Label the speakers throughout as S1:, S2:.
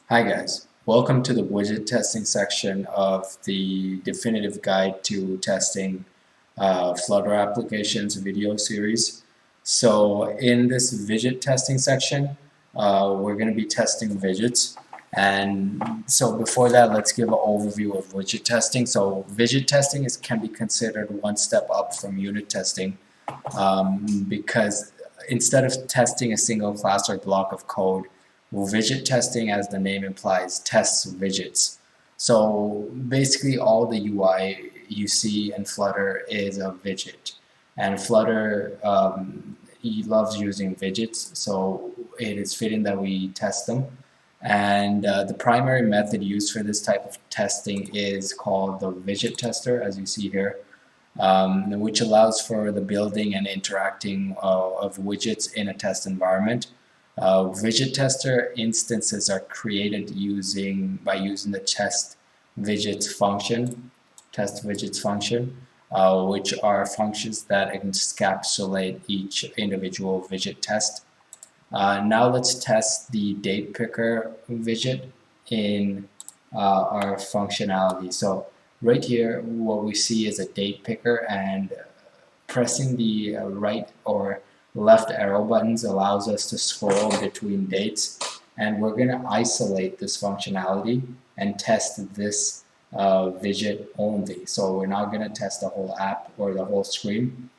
S1: Hi guys, welcome to the widget testing section of the definitive guide to testing Flutter Applications video series. So in this widget testing section, we're going to be testing widgets. And so before that, let's give an overview of widget testing. So widget testing can be considered one step up from unit testing because instead of testing a single class or block of code, widget testing, as the name implies, tests widgets. So basically all the UI you see in Flutter is a widget. And Flutter he loves using widgets, so it is fitting that we test them. And the primary method used for this type of testing is called the Widget Tester, as you see here, which allows for the building and interacting of widgets in a test environment. Widget tester instances are created by using the test widgets function, which are functions that encapsulate each individual widget test. Now let's test the date picker widget in our functionality. So right here, what we see is a date picker, and pressing the right or left arrow buttons allows us to scroll between dates, and we're going to isolate this functionality and test this widget only. So we're not going to test the whole app or the whole screen.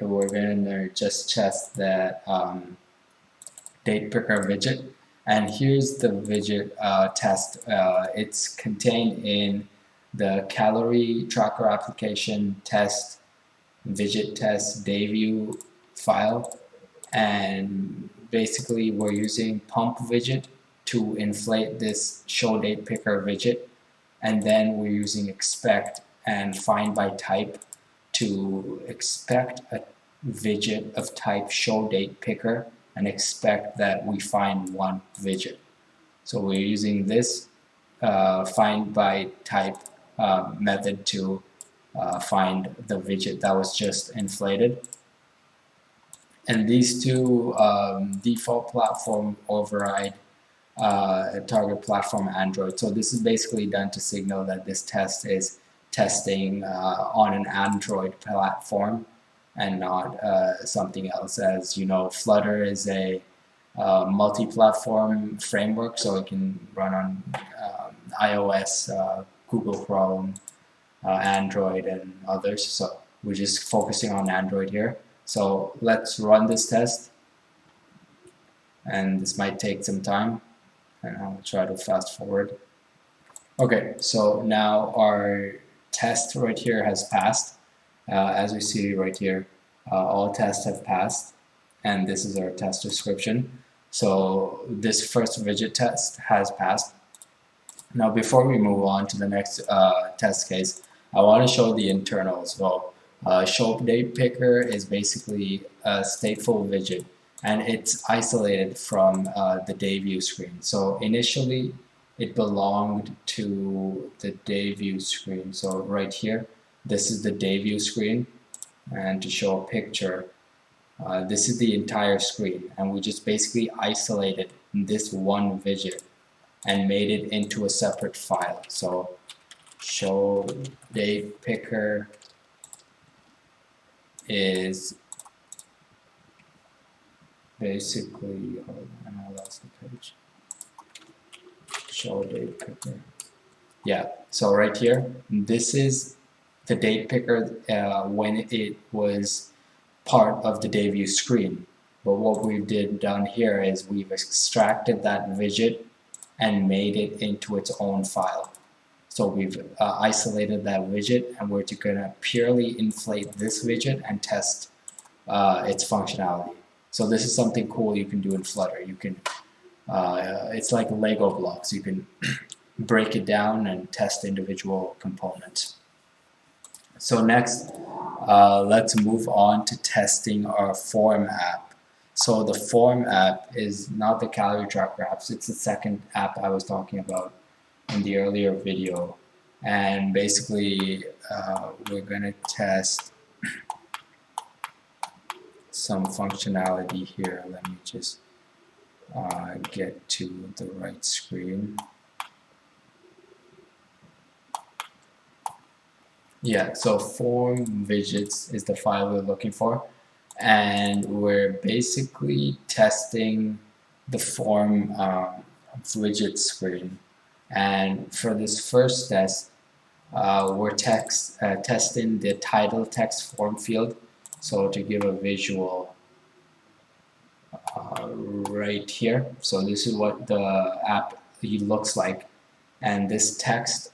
S1: We're going to just test that date picker widget. And here's the widget test. It's contained in the calorie tracker application test widget test dayview file, and basically we're using pump widget to inflate this show date picker widget, and then we're using expect and find by type to expect a widget of type show date picker and expect that we find one widget. So we're using this find by type method to find the widget that was just inflated. And these two default platform override target platform Android. So this is basically done to signal that this test is testing on an Android platform and not something else. As you know, Flutter is a multi-platform framework, so it can run on iOS, Google Chrome, Android, and others. So we're just focusing on Android here. So let's run this test, and this might take some time, and I'll try to fast forward. Okay, so now our test right here has passed. As we see right here, all tests have passed, and this is our test description. So this first widget test has passed. Now before we move on to the next test case, I want to show the internals. Well, show date picker is basically a stateful widget, and it's isolated from the day view screen. So initially it belonged to the day view screen. So right here, this is the day view screen, and to show a picture, this is the entire screen, and we just basically isolated this one widget and made it into a separate file. So show date picker is basically, hold on, I lost the page. Show date picker. Yeah, so right here, this is the date picker when it was part of the day view screen. But what we've done here is we've extracted that widget and made it into its own file. So we've isolated that widget, and we're going to purely inflate this widget and test its functionality. So this is something cool you can do in Flutter. You can, it's like Lego blocks. You can break it down and test individual components. So next, let's move on to testing our form app. So the form app is not the calorie tracker apps. It's the second app I was talking about in the earlier video. And basically, we're going to test some functionality here. Let me just get to the right screen. Yeah, so form widgets is the file we're looking for, and we're basically testing the form widget screen. And for this first test, we're testing the title text form field. So to give a visual right here, so this is what the app looks like, and this text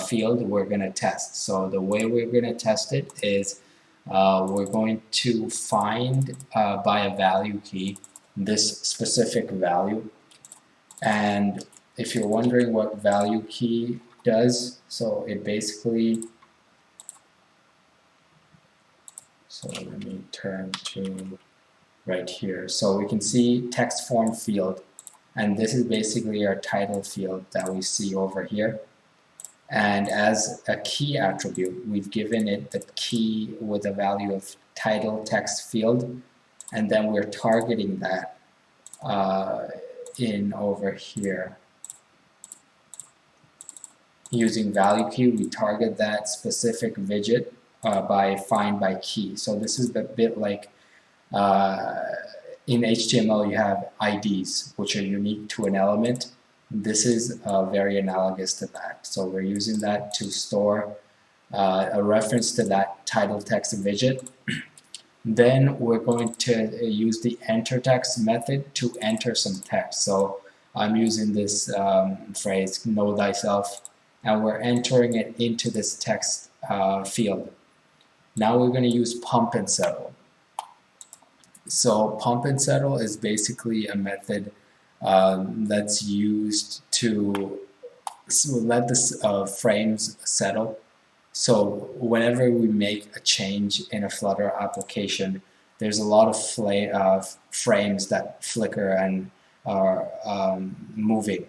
S1: field we're going to test. So the way we're going to test it is we're going to find by a value key this specific value. And if you're wondering what value key does, so it basically, so let me turn to right here. So we can see text form field, and this is basically our title field that we see over here. And as a key attribute, we've given it the key with a value of title text field, and then we're targeting that in over here. Using value key, we target that specific widget by find by key. So this is a bit like in HTML you have IDs, which are unique to an element. This is very analogous to that. So we're using that to store a reference to that title text widget. Then we're going to use the enter text method to enter some text. So I'm using this phrase, know thyself, and we're entering it into this text field. Now we're going to use pump and settle. So pump and settle is basically a method that's used to let the frames settle. So whenever we make a change in a Flutter application, there's a lot of frames that flicker and are moving.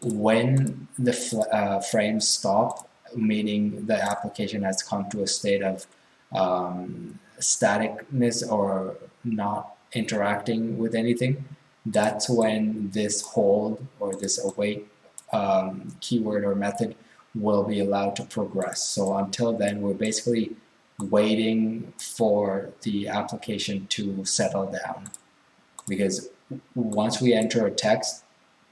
S1: When the frames stop, meaning the application has come to a state of staticness or not interacting with anything, that's when this hold or this await keyword or method will be allowed to progress. So until then, we're basically waiting for the application to settle down, because once we enter a text,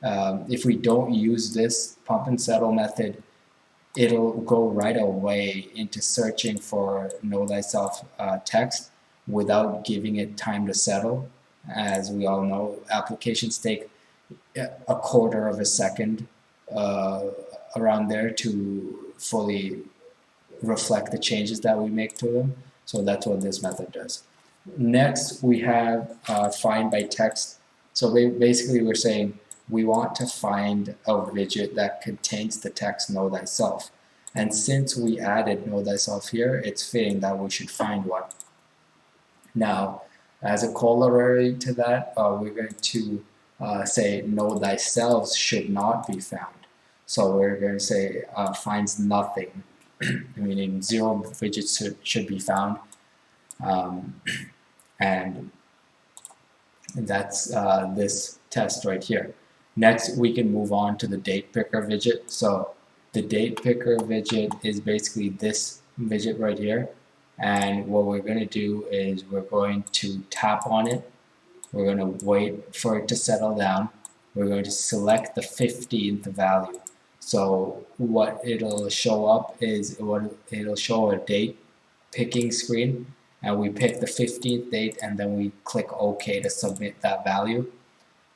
S1: if we don't use this pump and settle method, it'll go right away into searching for know thyself text without giving it time to settle. As we all know, applications take a quarter of a second around there to fully reflect the changes that we make to them. So that's what this method does. Next, we have find by text. So basically we're saying we want to find a widget that contains the text know thyself. And since we added know thyself here, it's fitting that we should find one. Now, as a corollary to that, we're going to say know thyself should not be found. So we're going to say finds nothing, meaning 0 widgets should be found. And that's this test right here. Next, we can move on to the date picker widget. So the date picker widget is basically this widget right here. And what we're going to do is we're going to tap on it. We're going to wait for it to settle down. We're going to select the 15th value. So what it'll show up is it'll show a date picking screen, and we pick the 15th date and then we click OK to submit that value.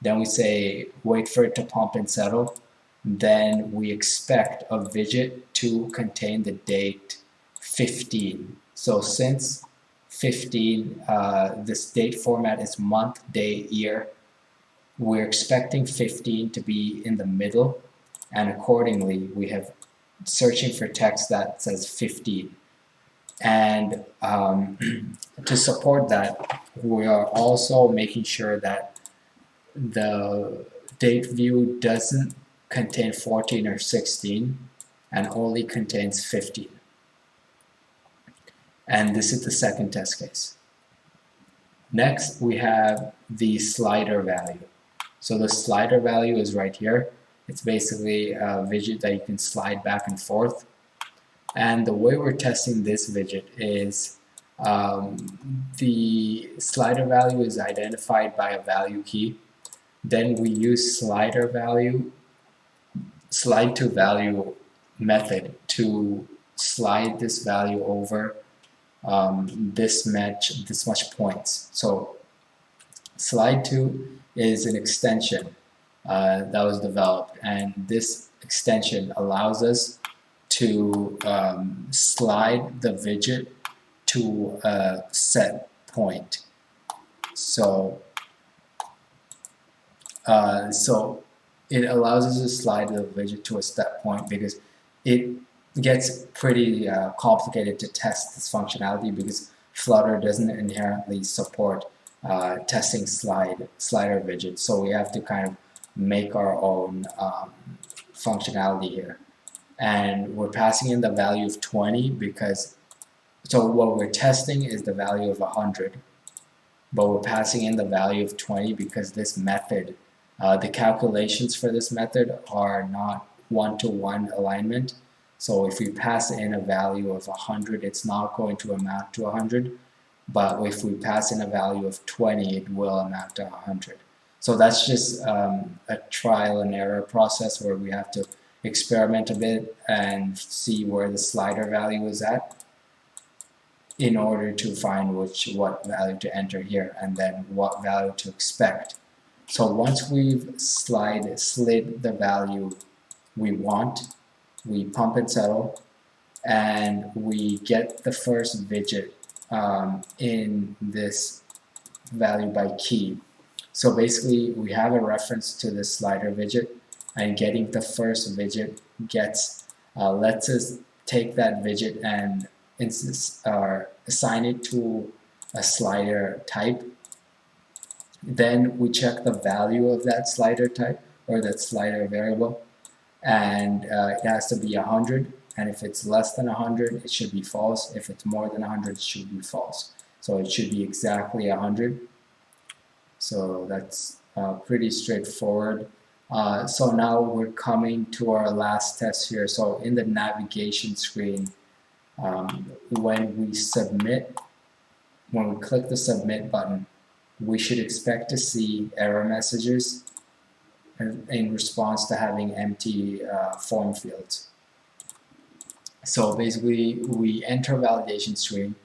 S1: Then we say wait for it to pump and settle. Then we expect a widget to contain the date 15. So since 15, this date format is month, day, year, we're expecting 15 to be in the middle, and accordingly we have searching for text that says 15. And to support that, we are also making sure that the date view doesn't contain 14 or 16 and only contains 15. And this is the second test case. Next, we have the slider value. So the slider value is right here. It's basically a widget that you can slide back and forth. And the way we're testing this widget is the slider value is identified by a value key. Then we use slide to value method to slide this value over this much points. So slide to is an extension that was developed, and this extension allows us to slide the widget to a set point. So it allows us to slide the widget to a set point because it gets pretty complicated to test this functionality because Flutter doesn't inherently support testing slider widgets. So we have to kind of make our own functionality here. And we're passing in the value of 20 because, so what we're testing is the value of 100, but we're passing in the value of 20 because this method, the calculations for this method are not one-to-one alignment. So if we pass in a value of 100, it's not going to amount to 100, but if we pass in a value of 20, it will amount to 100. So that's just a trial and error process where we have to experiment a bit and see where the slider value is at in order to find what value to enter here and then what value to expect. So once we've slid the value we want, we pump and settle, and we get the first widget in this value by key. So basically we have a reference to the slider widget, and getting the first widget lets us take that widget and assign it to a slider type. Then we check the value of that slider type or that slider variable, and it has to be 100, and if it's less than 100 it should be false. If it's more than 100 it should be false. So it should be exactly 100. So that's pretty straightforward. So now we're coming to our last test here. So in the navigation screen, when we click the submit button, we should expect to see error messages in response to having empty form fields. So basically we enter validation screen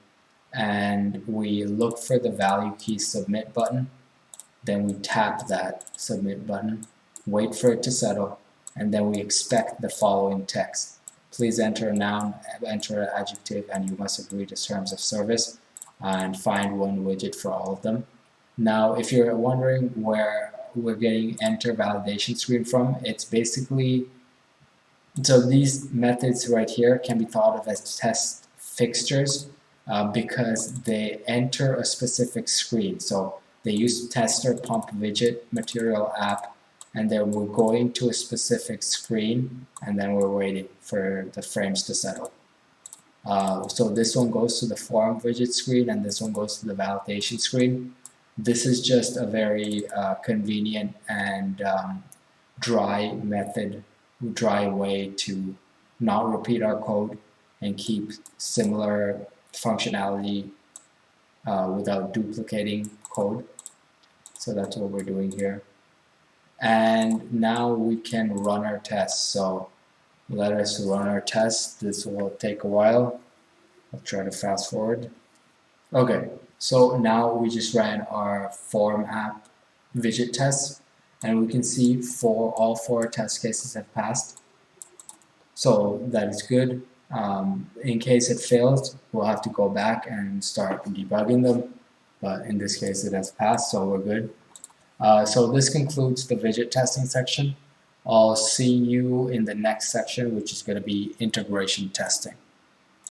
S1: and we look for the value key submit button, then we tap that submit button, wait for it to settle, and then we expect the following text. Please enter a noun, enter an adjective, and you must agree to terms of service, and find one widget for all of them. Now, if you're wondering where we're getting enter validation screen from, it's basically, so these methods right here can be thought of as test fixtures because they enter a specific screen. So they use tester pump widget material app, and then we're going to a specific screen, and then we're waiting for the frames to settle. So this one goes to the form widget screen, and this one goes to the validation screen. This is just a very convenient and dry way to not repeat our code and keep similar functionality without duplicating code. So that's what we're doing here. And now we can run our tests. So let us run our tests. This will take a while. I'll try to fast forward. Okay, so now we just ran our form app widget tests, and we can see all four test cases have passed. So that is good. In case it fails, we'll have to go back and start debugging them. But in this case, it has passed, so we're good. So this concludes the widget testing section. I'll see you in the next section, which is going to be integration testing.